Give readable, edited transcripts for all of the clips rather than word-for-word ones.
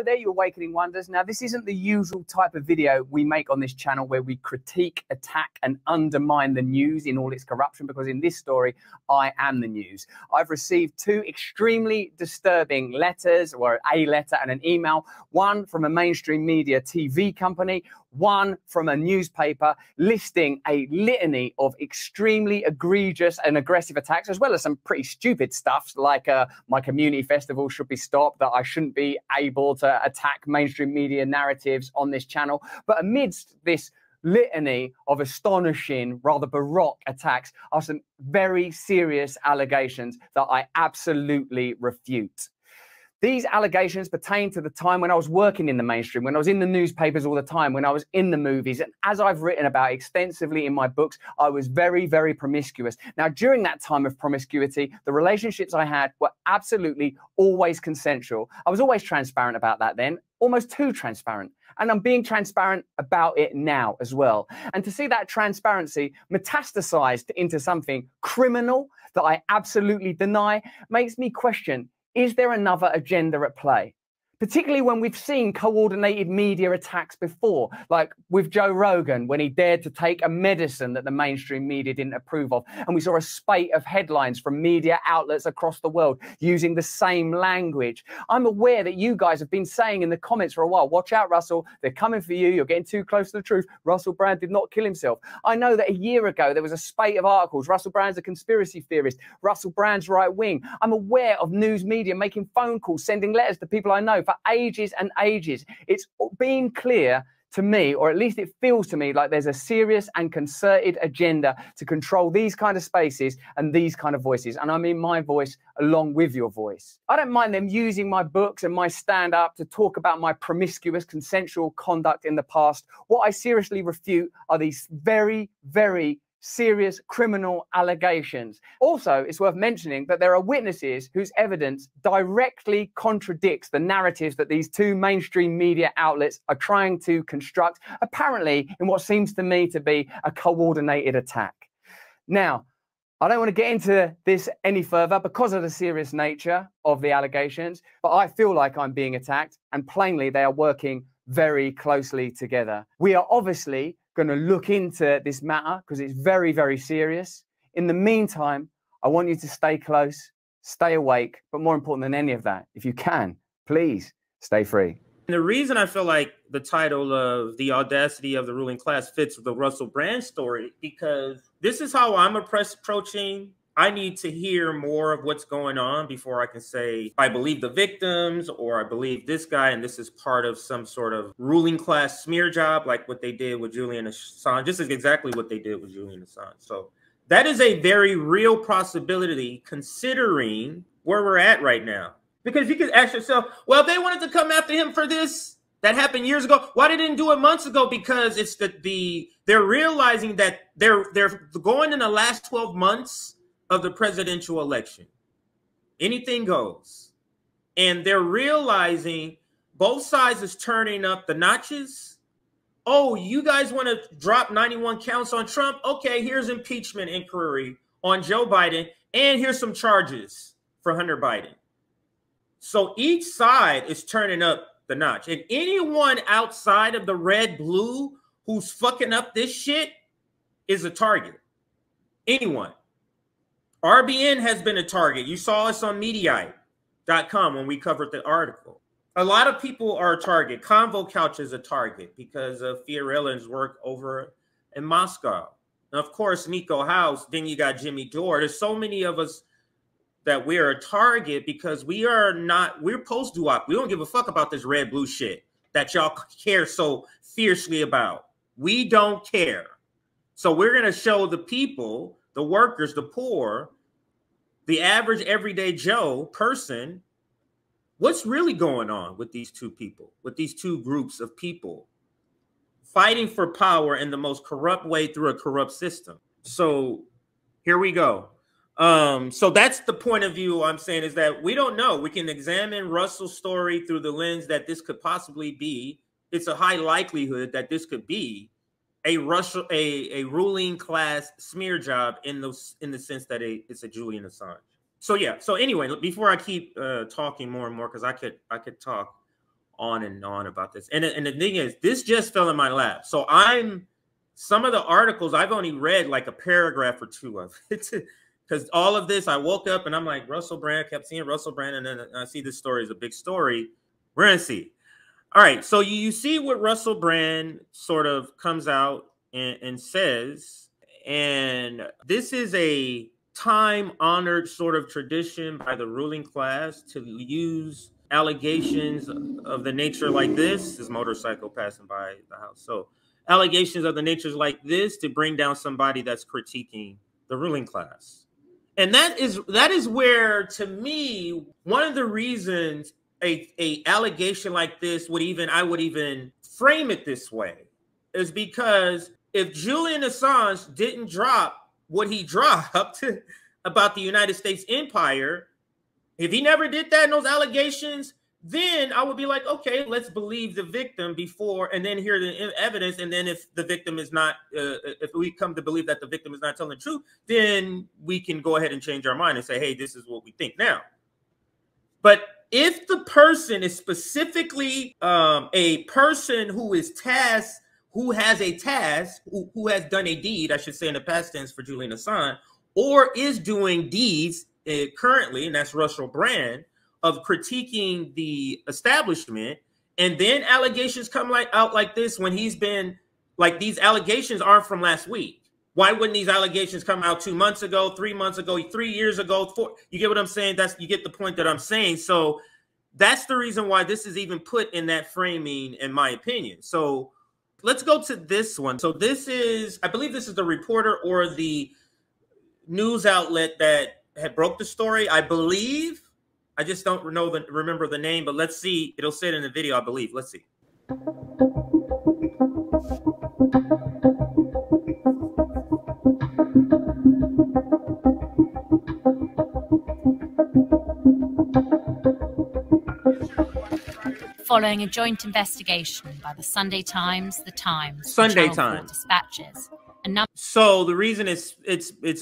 hello there, you awakening wonders. Now, this isn't the usual type of video we make on this channel where we critique, attack, and undermine the news in all its corruption, because in this story, I am the news. I've received two extremely disturbing letters, or a letter and an email, one from a mainstream media TV company, one from a newspaper, listing a litany of extremely egregious and aggressive attacks, as well as some pretty stupid stuff like my community festival should be stopped, that I shouldn't be able to attack mainstream media narratives on this channel. But amidst this litany of astonishing, rather baroque attacks are some very serious allegations that I absolutely refute. These allegations pertain to the time when I was working in the mainstream, when I was in the newspapers all the time, when I was in the movies. And as I've written about extensively in my books, I was very, very promiscuous. Now, during that time of promiscuity, the relationships I had were absolutely always consensual. I was always transparent about that then, almost too transparent. And I'm being transparent about it now as well. And to see that transparency metastasized into something criminal that I absolutely deny makes me question, is there another agenda at play? Particularly when we've seen coordinated media attacks before, like with Joe Rogan, when he dared to take a medicine that the mainstream media didn't approve of. And we saw a spate of headlines from media outlets across the world using the same language. I'm aware that you guys have been saying in the comments for a while, watch out, Russell, they're coming for you, you're getting too close to the truth. Russell Brand did not kill himself. I know that a year ago, there was a spate of articles, Russell Brand's a conspiracy theorist, Russell Brand's right wing. I'm aware of news media making phone calls, sending letters to people I know for ages and ages. It's been clear to me, or at least it feels to me, like there's a serious and concerted agenda to control these kind of spaces and these kind of voices. And I mean my voice along with your voice. I don't mind them using my books and my stand-up to talk about my promiscuous consensual conduct in the past. What I seriously refute are these very, very serious criminal allegations. Also, it's worth mentioning that there are witnesses whose evidence directly contradicts the narratives that these two mainstream media outlets are trying to construct, apparently in what seems to me to be a coordinated attack. Now, I don't want to get into this any further because of the serious nature of the allegations, but I feel like I'm being attacked, and plainly they are working very closely together. We are obviously going to look into this matter because it's very, very serious. In the meantime, I want you to stay close, stay awake, but more important than any of that, if you can, please stay free. And the reason I feel like the title of The Audacity of the Ruling Class fits with the Russell Brand story, because this is how I'm approaching. I need to hear more of what's going on before I can say I believe the victims or I believe this guy and this is part of some sort of ruling class smear job like what they did with Julian Assange. This is exactly what they did with Julian Assange. So that is a very real possibility considering where we're at right now. Because you could ask yourself, well, if they wanted to come after him for this, that happened years ago, why they didn't do it months ago? Because it's they're realizing that they're going in the last 12 months of the presidential election. Anything goes. And they're realizing both sides is turning up the notches. Oh, you guys want to drop 91 counts on Trump? Okay, here's impeachment inquiry on Joe Biden, and here's some charges for Hunter Biden. So each side is turning up the notch. And anyone outside of the red-blue who's fucking up this shit is a target. Anyone. RBN has been a target. You saw us on Mediaite.com when we covered the article. A lot of people are a target. Convo Couch is a target because of Fiorella's work over in Moscow. And of course, Nico House. Then you got Jimmy Dore. There's so many of us that we're a target because we're post-duop. We don't give a fuck about this red-blue shit that y'all care so fiercely about. We don't care. So we're going to show the people, the workers, the poor, the average everyday Joe person, what's really going on with these two people, with these two groups of people fighting for power in the most corrupt way through a corrupt system. So here we go. So that's the point of view I'm saying, is that we don't know. We can examine Russell's story through the lens that this could possibly be. It's a high likelihood that this could be a ruling class smear job in the sense that it's a Julian Assange. So yeah. So anyway, before I keep talking more and more, because I could talk on and on about this. And the thing is, this just fell in my lap. So some of the articles I've only read like a paragraph or two of it, because all of this, I woke up and I'm like, Russell Brand, kept seeing Russell Brand, and then I see this story is a big story. We're gonna see. All right, so you see what Russell Brand sort of comes out and says, and this is a time-honored sort of tradition by the ruling class to use allegations of the nature like this motorcycle passing by the house. So allegations of the natures like this to bring down somebody that's critiquing the ruling class. And that is where, to me, one of the reasons a allegation like this I would even frame it this way is because if Julian Assange didn't drop what he dropped about the United States empire, if he never did that in those allegations, then I would be like, okay, let's believe the victim before, and then hear the evidence. And then if the victim is not, if we come to believe that the victim is not telling the truth, then we can go ahead and change our mind and say, hey, this is what we think now. But if the person is specifically a person who is tasked, who has a task, who has done a deed, I should say in the past tense for Julian Assange, or is doing deeds currently, and that's Russell Brand, of critiquing the establishment, and then allegations come out like this when he's been, like, these allegations aren't from last week. Why wouldn't these allegations come out 2 months ago, 3 months ago, 3 years ago, 4? You get what I'm saying? You get the point that I'm saying. So that's the reason why this is even put in that framing, in my opinion. So let's go to this one. So this is, I believe this is the reporter or the news outlet that had broke the story, I believe. I just don't remember the name, but let's see. It'll say it in the video, I believe. Let's see. Following a joint investigation by the Sunday Times, The Times, Sunday Channel 4 Times Dispatches, so the reason it's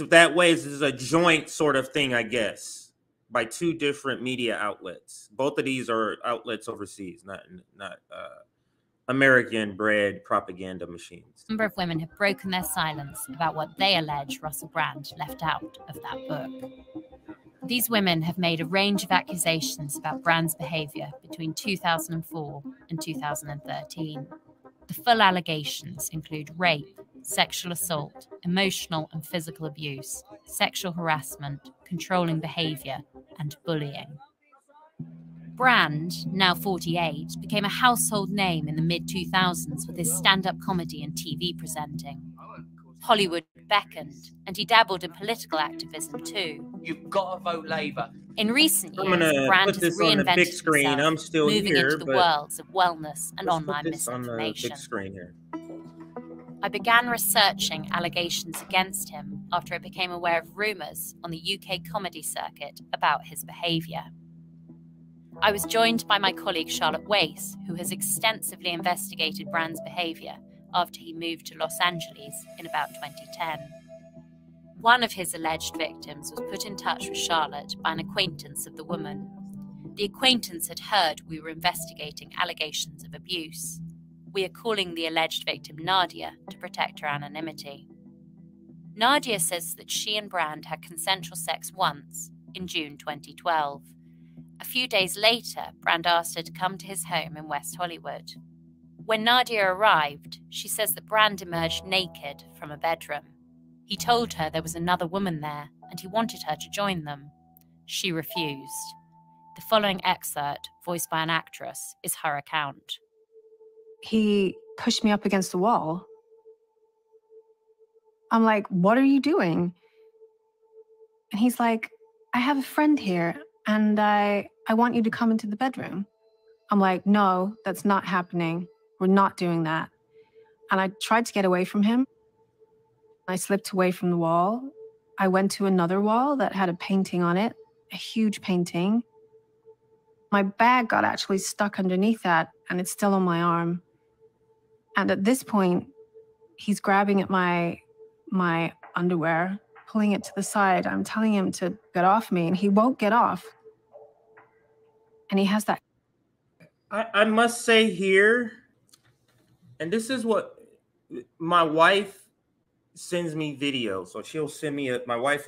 that way is this is a joint sort of thing, I guess, by two different media outlets. Both of these are outlets overseas, not American-bred propaganda machines. A number of women have broken their silence about what they allege Russell Brand left out of that book. These women have made a range of accusations about Brand's behavior between 2004 and 2013. The full allegations include rape, sexual assault, emotional and physical abuse, sexual harassment, controlling behavior, and bullying. Brand, now 48, became a household name in the mid-2000s with his stand-up comedy and TV presenting. Hollywood beckoned, and he dabbled in political activism too. You've got to vote Labour. In recent years, Brand has reinvented himself, moving into the worlds of wellness and online misinformation. I began researching allegations against him after I became aware of rumours on the UK comedy circuit about his behaviour. I was joined by my colleague Charlotte Wace, who has extensively investigated Brand's behaviour after he moved to Los Angeles in about 2010. One of his alleged victims was put in touch with Charlotte by an acquaintance of the woman. The acquaintance had heard we were investigating allegations of abuse. We are calling the alleged victim Nadia to protect her anonymity. Nadia says that she and Brand had consensual sex once, in June 2012. A few days later, Brand asked her to come to his home in West Hollywood. When Nadia arrived, she says that Brand emerged naked from a bedroom. He told her there was another woman there and he wanted her to join them. She refused. The following excerpt, voiced by an actress, is her account. He pushed me up against the wall. I'm like, what are you doing? And he's like, I have a friend here and I want you to come into the bedroom. I'm like, no, that's not happening. We're not doing that. And I tried to get away from him. I slipped away from the wall. I went to another wall that had a painting on it, a huge painting. My bag got actually stuck underneath that, and it's still on my arm. And at this point, he's grabbing at my underwear, pulling it to the side. I'm telling him to get off me, and he won't get off. And he has that. I must say here, and this is what my wife sends me videos. So she'll send me my wife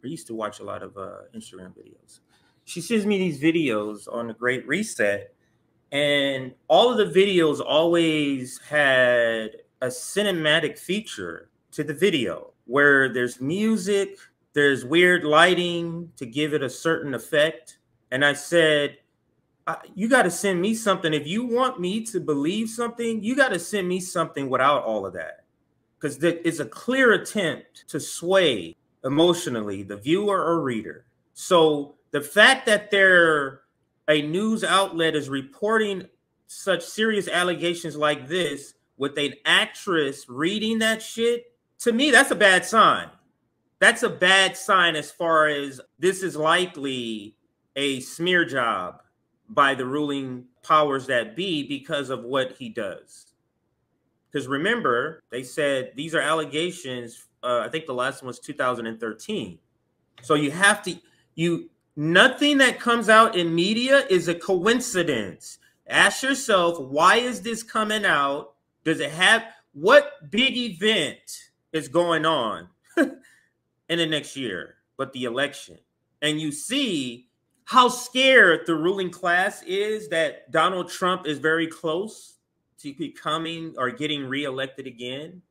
used to watch a lot of Instagram videos. She sends me these videos on the Great Reset, and all of the videos always had a cinematic feature to the video where there's music, there's weird lighting to give it a certain effect. And I said, you got to send me something. If you want me to believe something, you got to send me something without all of that. Because it's a clear attempt to sway emotionally the viewer or reader. So the fact that a news outlet is reporting such serious allegations like this with an actress reading that shit, to me, that's a bad sign. That's a bad sign as far as this is likely a smear job by the ruling powers that be because of what he does. Because remember, they said these are allegations. I think the last one was 2013. So you have to, nothing that comes out in media is a coincidence. Ask yourself, why is this coming out? Does it have, what big event is going on in the next year but the election? And you see how scared the ruling class is that Donald Trump is very close to becoming or getting reelected again.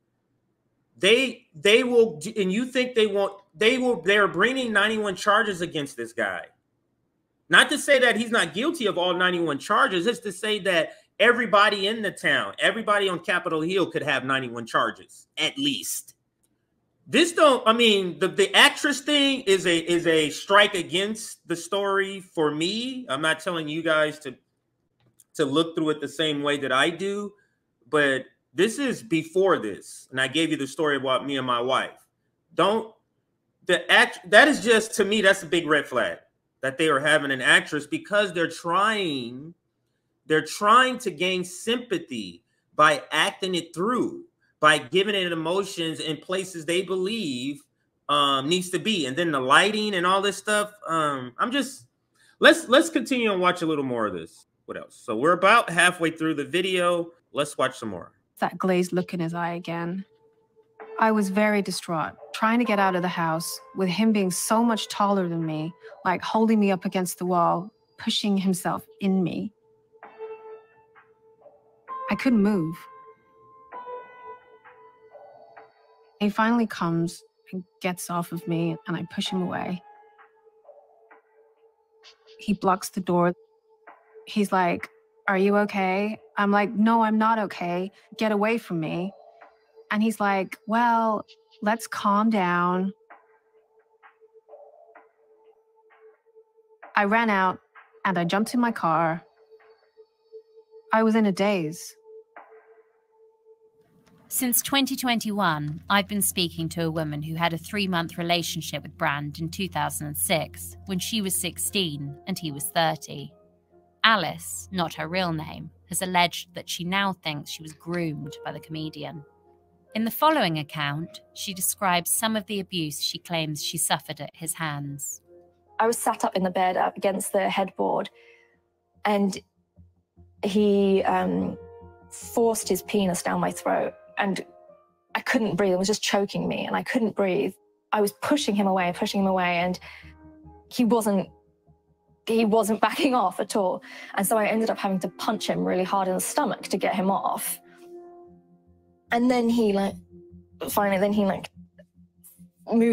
They will, and you think they're bringing 91 charges against this guy. Not to say that he's not guilty of all 91 charges, it's to say that everybody in the town, everybody on Capitol Hill could have 91 charges, at least. The actress thing is a strike against the story for me. I'm not telling you guys to look through it the same way that I do, but this is before this. And I gave you the story about me and my wife. That is just, to me, that's a big red flag that they are having an actress, because they're trying to gain sympathy by acting it through, by giving it emotions in places they believe needs to be. And then the lighting and all this stuff. Let's continue and watch a little more of this. What else? So we're about halfway through the video. Let's watch some more. That glazed look in his eye again. I was very distraught, trying to get out of the house with him being so much taller than me, like holding me up against the wall, pushing himself in me. I couldn't move. He finally comes and gets off of me, and I push him away. He blocks the door. He's like, "Are you okay?" I'm like, "No, I'm not okay. Get away from me." And he's like, "Well, let's calm down." I ran out and I jumped in my car. I was in a daze. Since 2021, I've been speaking to a woman who had a 3-month relationship with Brand in 2006, when she was 16 and he was 30. Alice, not her real name, has alleged that she now thinks she was groomed by the comedian. In the following account, she describes some of the abuse she claims she suffered at his hands. I was sat up in the bed up against the headboard, and he forced his penis down my throat, and I couldn't breathe. It was just choking me, and I couldn't breathe. I was pushing him away, and he wasn't backing off at all. And so I ended up having to punch him really hard in the stomach to get him off. And then he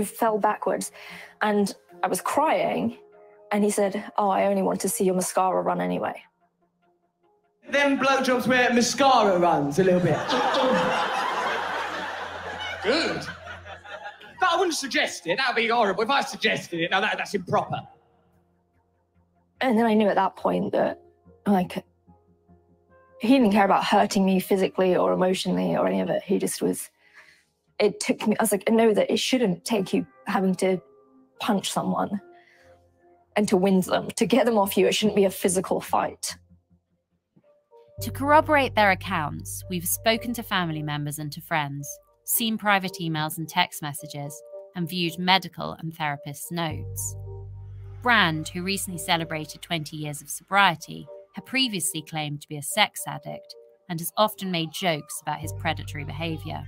fell backwards, and I was crying, and he said, "Oh, I only want to see your mascara run anyway." Them blowjobs where mascara runs a little bit. Good. But I wouldn't suggest it. That would be horrible. If I suggested it, now that's improper. And then I knew at that point that, he didn't care about hurting me physically or emotionally or any of it. He just was, it took me, I was like, I know that it shouldn't take you having to punch someone and to win them. To get them off you, it shouldn't be a physical fight. To corroborate their accounts, we've spoken to family members and to friends, seen private emails and text messages, and viewed medical and therapists' notes. Brand, who recently celebrated 20 years of sobriety, had previously claimed to be a sex addict and has often made jokes about his predatory behaviour.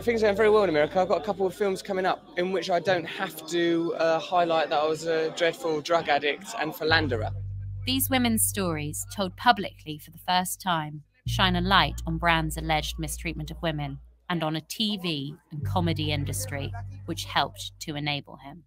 Things are going very well in America. I've got a couple of films coming up in which I don't have to highlight that I was a dreadful drug addict and philanderer. These women's stories, told publicly for the first time, shine a light on Brand's alleged mistreatment of women and on a TV and comedy industry which helped to enable him.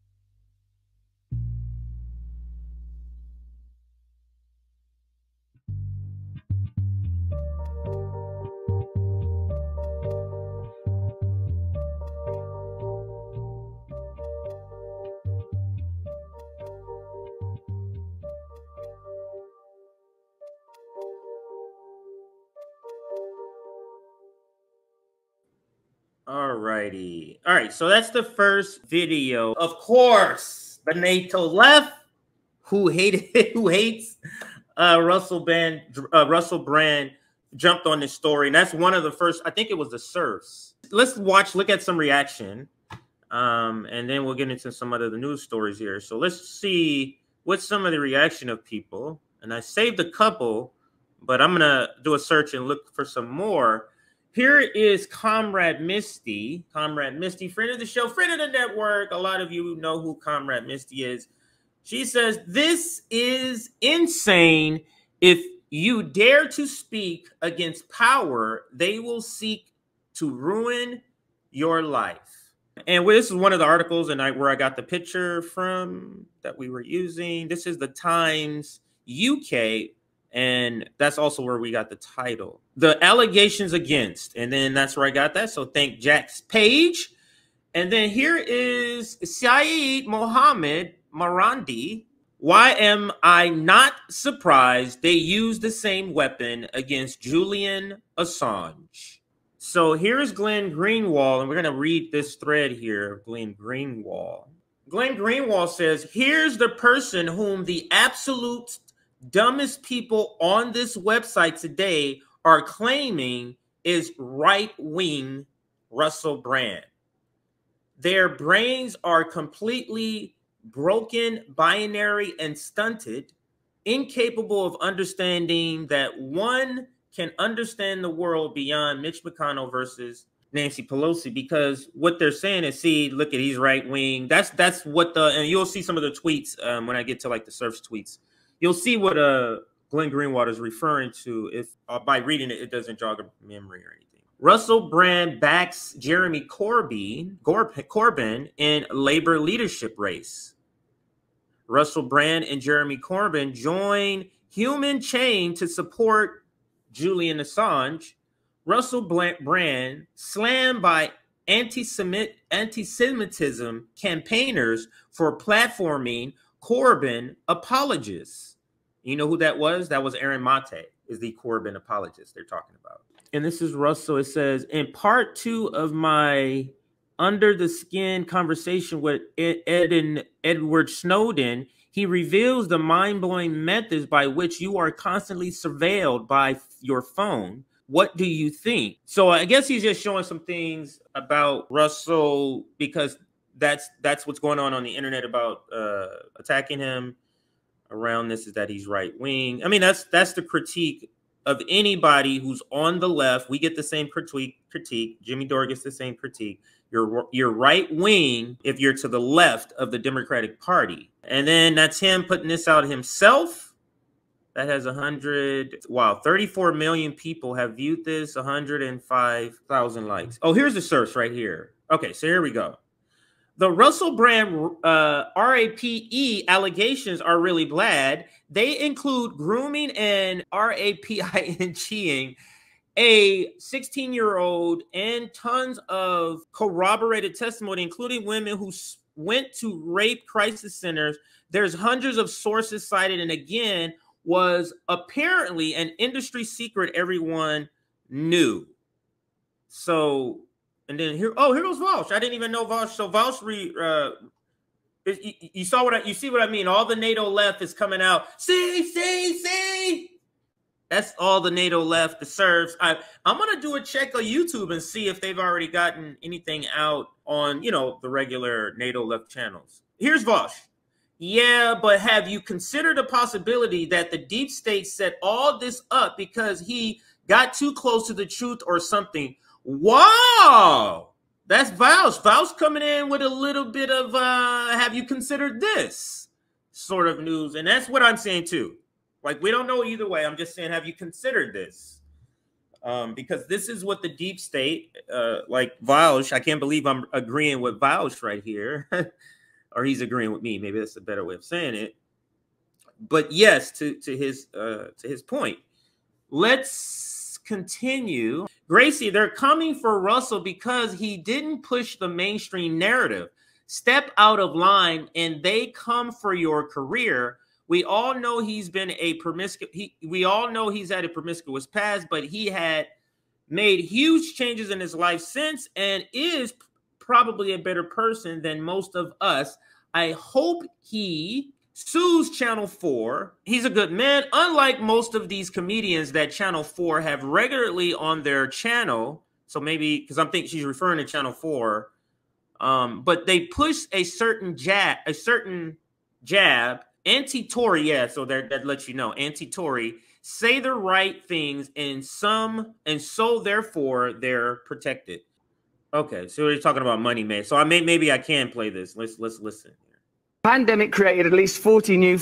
Alrighty. All right, so that's the first video. Of course, the NATO left, who hates Russell Brand jumped on this story, and that's one of the first. I think it was the serfs. Let's look at some reaction, and then we'll get into some of the news stories here. So let's see what's some of the reaction of people. And I saved a couple, but I'm gonna do a search and look for some more. Here is Comrade Misty. Comrade Misty, friend of the show, friend of the network. A lot of you know who Comrade Misty is. She says, "This is insane. If you dare to speak against power, they will seek to ruin your life." And this is one of the articles where I got the picture from that we were using. This is the Times UK. And that's also where we got the title. The allegations against, and then that's where I got that. So thank Jack's page. And then here is Saeed Mohammed Marandi. Why am I not surprised they used the same weapon against Julian Assange? So here's Glenn Greenwald, and we're going to read this thread here of Glenn Greenwald. Glenn Greenwald says, "Here's the person whom the absolute dumbest people on this website today are claiming is right-wing Russell Brand. Their brains are completely broken, binary, and stunted, incapable of understanding that one can understand the world beyond Mitch McConnell versus Nancy Pelosi, because what they're saying is, see, look at, he's right-wing. That's what and you'll see some of the tweets when I get to like the Surf's tweets. You'll see what Glenn Greenwald is referring to if by reading it doesn't jog a memory or anything. Russell Brand backs Jeremy Corbyn in labor leadership race. Russell Brand and Jeremy Corbyn join Human Chain to support Julian Assange. Russell Brand slammed by anti-Semitism campaigners for platforming Corbyn apologists. You know who that was? That was Aaron Mate, is the Corbyn apologist they're talking about. And this is Russell. It says, in part 2 of my under the skin conversation with Edward Snowden, he reveals the mind-blowing methods by which you are constantly surveilled by your phone. What do you think? So I guess he's just showing some things about Russell, because that's what's going on the internet about attacking him around this, is that he's right wing. I mean, that's the critique of anybody who's on the left. We get the same critique. Jimmy Dore gets the same critique. You're right wing if you're to the left of the Democratic Party. And then that's him putting this out himself. That has 34 million people have viewed this, 105,000 likes. Oh, here's the search right here. Okay, so here we go. The Russell Brand RAPE allegations are really bad. They include grooming and raping a 16-year-old and tons of corroborated testimony, including women who went to rape crisis centers. There's hundreds of sources cited, and again, was apparently an industry secret everyone knew. So... And then here goes Walsh. I didn't even know Walsh. So Walsh, you see what I mean? All the NATO left is coming out. See. That's all the NATO left, the Serbs. I'm gonna do a check on YouTube and see if they've already gotten anything out on the regular NATO left channels. Here's Walsh. Yeah, but have you considered the possibility that the deep state set all this up because he got too close to the truth or something? Wow, that's Vouch. Vouch coming in with a little bit of have you considered this sort of news? And that's what I'm saying too. Like, we don't know either way. I'm just saying, have you considered this? Because this is what the deep state, like Vouch, I can't believe I'm agreeing with Vouch right here. Or he's agreeing with me. Maybe that's a better way of saying it. But yes, to his point. Let's continue. Gracie, they're coming for Russell because he didn't push the mainstream narrative. Step out of line and they come for your career. We all know he's been a promiscuous. We all know he's had a promiscuous past, but he had made huge changes in his life since and is probably a better person than most of us. I hope he sues Channel 4. He's a good man, unlike most of these comedians that Channel 4 have regularly on their channel. So maybe, because I'm thinking she's referring to Channel 4. But they push a certain jab, anti-Tory, yeah, so that lets you know, anti-Tory, say the right things, and so therefore they're protected. Okay, so we're talking about Money May. So maybe I can play this. Let's listen. Pandemic created at least 40 new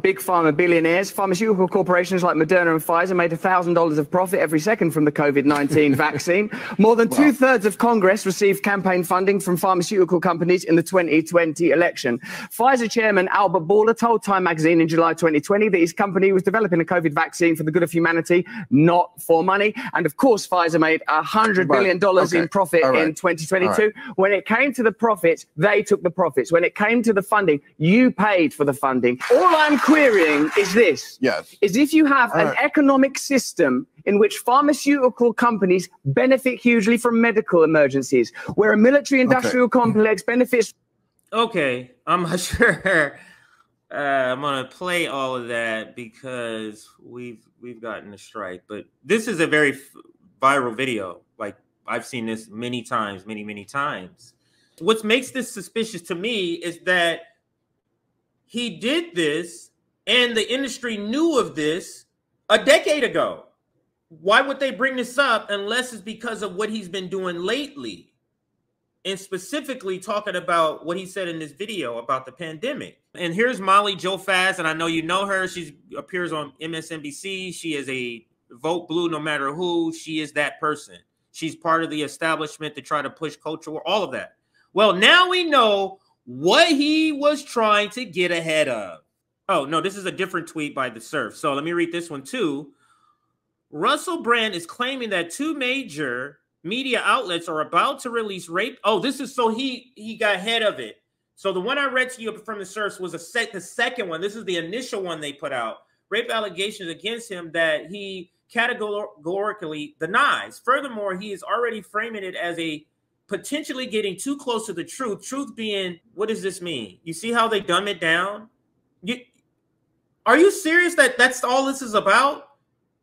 big pharma billionaires. Pharmaceutical corporations like Moderna and Pfizer made $1,000 of profit every second from the COVID-19 vaccine. More than two-thirds of Congress received campaign funding from pharmaceutical companies in the 2020 election. Pfizer chairman Albert Bourla told Time magazine in July 2020 that his company was developing a COVID vaccine for the good of humanity, not for money. And of course, Pfizer made $100 billion in profit in 2022. When it came to the profits, they took the profits. When it came to the funding, you paid for the funding. All I'm querying is this. Yes. Is if you have an economic system in which pharmaceutical companies benefit hugely from medical emergencies, where a military-industrial complex benefits... Okay, I'm not sure. I'm going to play all of that because we've gotten a strike. But this is a very viral video. Like, I've seen this many times, many times. What makes this suspicious to me is that he did this and the industry knew of this a decade ago. Why would they bring this up unless it's because of what he's been doing lately? And specifically talking about what he said in this video about the pandemic. And here's Molly Jo Fast, and I know you know her. She appears on MSNBC. She is a vote blue no matter who. She is that person. She's part of the establishment to try to push culture, all of that. Well, now we know what he was trying to get ahead of. Oh, no, this is a different tweet by The Surf. So let me read this one too. Russell Brand is claiming that two major media outlets are about to release rape. Oh, this is so he got ahead of it. So the one I read to you from The Surf was the second one. This is the initial one they put out. Rape allegations against him that he categorically denies. Furthermore, he is already framing it as a potentially getting too close to the truth. Truth being, what does this mean? You see how they dumb it down? Are you serious that that's all this is about?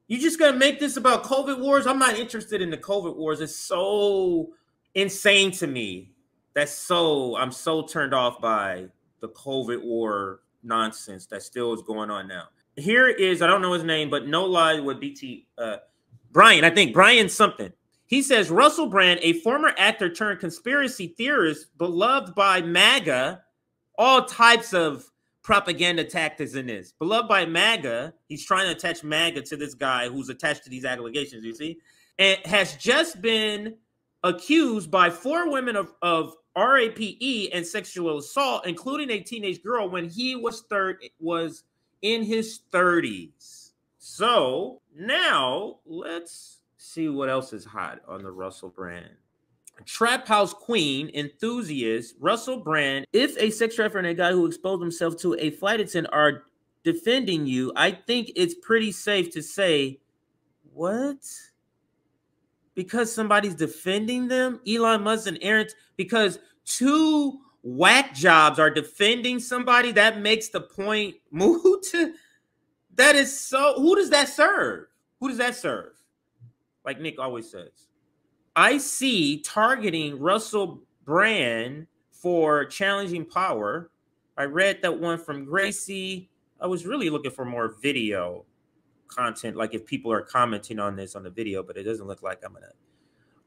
You just gonna make this about COVID wars? I'm not interested in the COVID wars. It's so insane to me. I'm so turned off by the COVID war nonsense that still is going on now. Here is, I don't know his name, but No Lie with BT, Brian, I think Brian something. He says, Russell Brand, a former actor turned conspiracy theorist, beloved by MAGA, all types of propaganda tactics in this. Beloved by MAGA, he's trying to attach MAGA to this guy who's attached to these allegations, you see, and has just been accused by 4 women of RAPE and sexual assault, including a teenage girl when he was in his 30s. So now let's see what else is hot on the Russell Brand. Trap House Queen enthusiast Russell Brand. If a sex trafficker and a guy who exposed himself to a flight attendant are defending you, I think it's pretty safe to say, what? Because somebody's defending them? Elon Musk and Aaron, because 2 whack jobs are defending somebody, that makes the point move to, that is so, who does that serve? Who does that serve? Like Nick always says. I see targeting Russell Brand for challenging power. I read that one from Gracie. I was really looking for more video content, like if people are commenting on this on the video, but it doesn't look like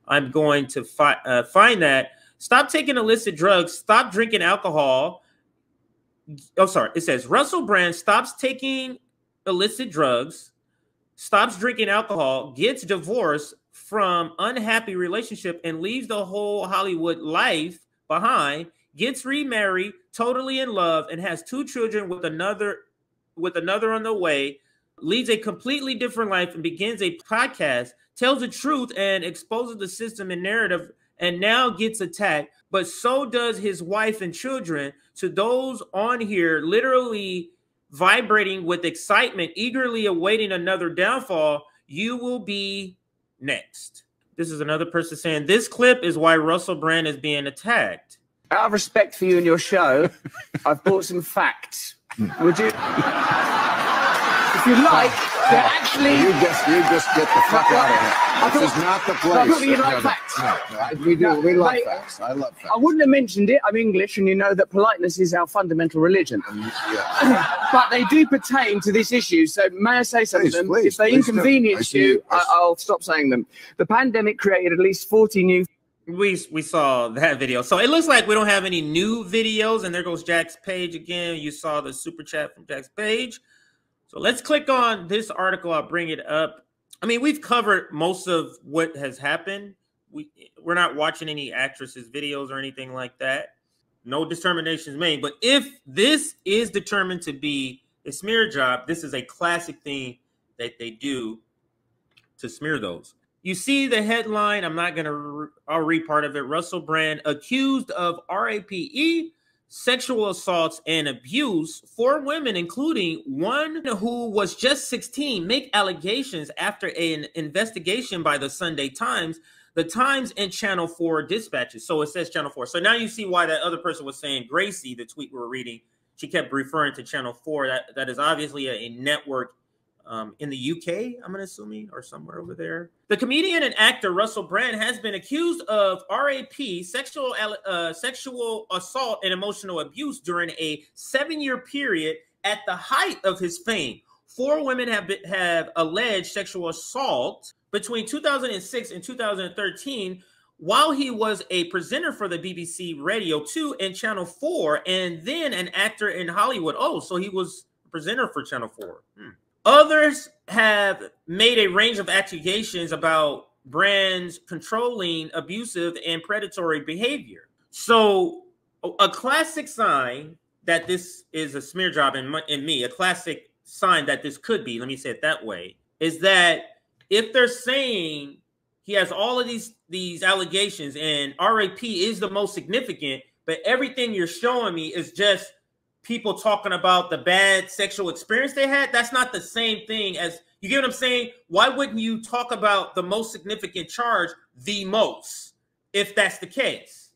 I'm going to find that. Stop taking illicit drugs. Stop drinking alcohol. Oh, sorry. It says Russell Brand stops taking illicit drugs, stops drinking alcohol, gets divorced from unhappy relationship, and leaves the whole Hollywood life behind, gets remarried, totally in love, and has 2 children with another on the way, leads a completely different life and begins a podcast, tells the truth and exposes the system and narrative, and now gets attacked. But so does his wife and children. To those on here literally vibrating with excitement, eagerly awaiting another downfall, you will be next. This is another person saying, this clip is why Russell Brand is being attacked. Out of respect for you and your show, I've brought some facts. Would you? If you like, they're actually... You just get the fuck out of here. This is not the place. I thought you like facts. No, we do. We love facts. I love facts. I wouldn't have mentioned it. I'm English, and you know that politeness is our fundamental religion. Yeah. But they do pertain to this issue. So may I say some of them? If they inconvenience you, I'll stop saying them. The pandemic created at least 40 new... We saw that video. So it looks like we don't have any new videos. And there goes Jack's page again. You saw the super chat from Jack's page. So let's click on this article. I'll bring it up. I mean, we've covered most of what has happened. We're not watching any actresses' videos or anything like that. No determinations made. But if this is determined to be a smear job, this is a classic thing that they do to smear those. You see the headline. I'm not going to, I'll read part of it. Russell Brand accused of RAPE, sexual assaults and abuse. 4 women, including one who was just 16, make allegations after an investigation by the Sunday Times, the Times, and Channel 4 dispatches. So it says Channel 4. So now you see why that other person was saying Gracie, the tweet we were reading, she kept referring to Channel 4. That is obviously a network in the UK, I'm assuming, or somewhere over there. The comedian and actor Russell Brand has been accused of RAP, sexual assault and emotional abuse during a 7-year period at the height of his fame. 4 women have alleged sexual assault between 2006 and 2013 while he was a presenter for the BBC Radio 2 and Channel 4, and then an actor in Hollywood. Oh, so he was a presenter for Channel 4. Others have made a range of accusations about Brand's controlling, abusive, and predatory behavior. So a classic sign that this is a smear job in me, a classic sign that this could be, let me say it that way, is that if they're saying he has all of these allegations and RAP is the most significant, but everything you're showing me is just people talking about the bad sexual experience they had, that's not the same thing as, you get what I'm saying? Why wouldn't you talk about the most significant charge the most, if that's the case?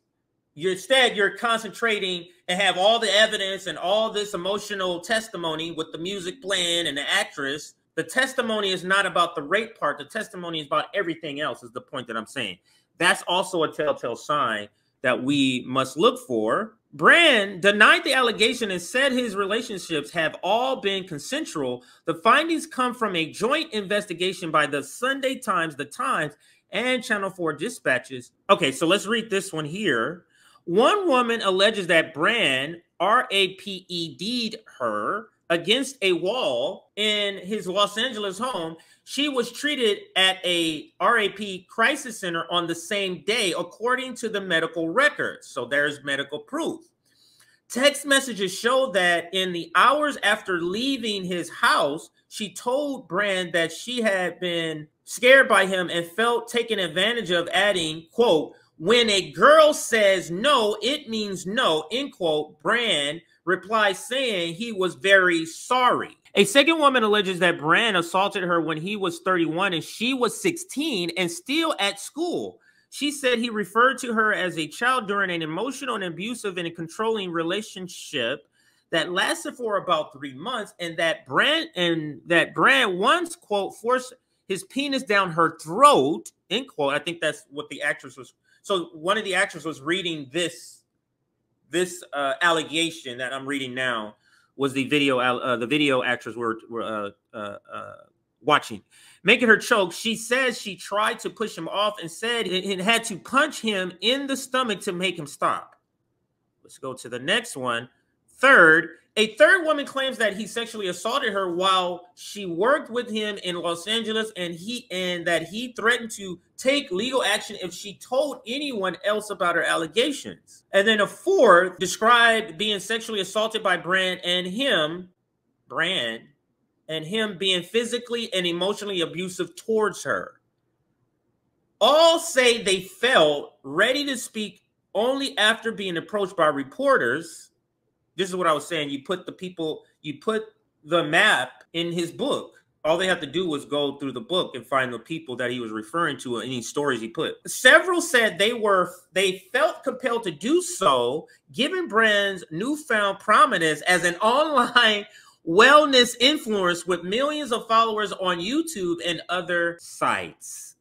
Instead, you're concentrating and have all the evidence and all this emotional testimony with the music playing and the actress. The testimony is not about the rape part. The testimony is about everything else, is the point that I'm saying. That's also a telltale sign that we must look for. Brand denied the allegation and said his relationships have all been consensual. The findings come from a joint investigation by the Sunday Times, the Times, and Channel 4 dispatches. Okay, so let's read this one here. One woman alleges that Brand RAPED'd her against a wall in his Los Angeles home. She was treated at a RAP crisis center on the same day, according to the medical records. So there's medical proof. Text messages show that in the hours after leaving his house, she told Brand that she had been scared by him and felt taken advantage of, adding, quote, "When a girl says no, it means no," end quote. Brand replies saying he was very sorry. A second woman alleges that Brand assaulted her when he was 31 and she was 16 and still at school. She said he referred to her as a child during an emotional and abusive and controlling relationship that lasted for about 3 months, and that Brand once, quote, forced his penis down her throat, end quote. I think that's what the actress was. So one of the actors was reading this this allegation that I'm reading now was the video actors were watching, making her choke. She says she tried to push him off and said it had to punch him in the stomach to make him stop. Let's go to the next one. A third woman claims that he sexually assaulted her while she worked with him in Los Angeles, and that he threatened to take legal action if she told anyone else about her allegations. And then a fourth described being sexually assaulted by Brand and him being physically and emotionally abusive towards her. All say they felt ready to speak only after being approached by reporters. This is what I was saying. You put the map in his book. All they have to do was go through the book and find the people that he was referring to and any stories he put. Several said they felt compelled to do so, given Brand's newfound prominence as an online wellness influencer with millions of followers on YouTube and other sites.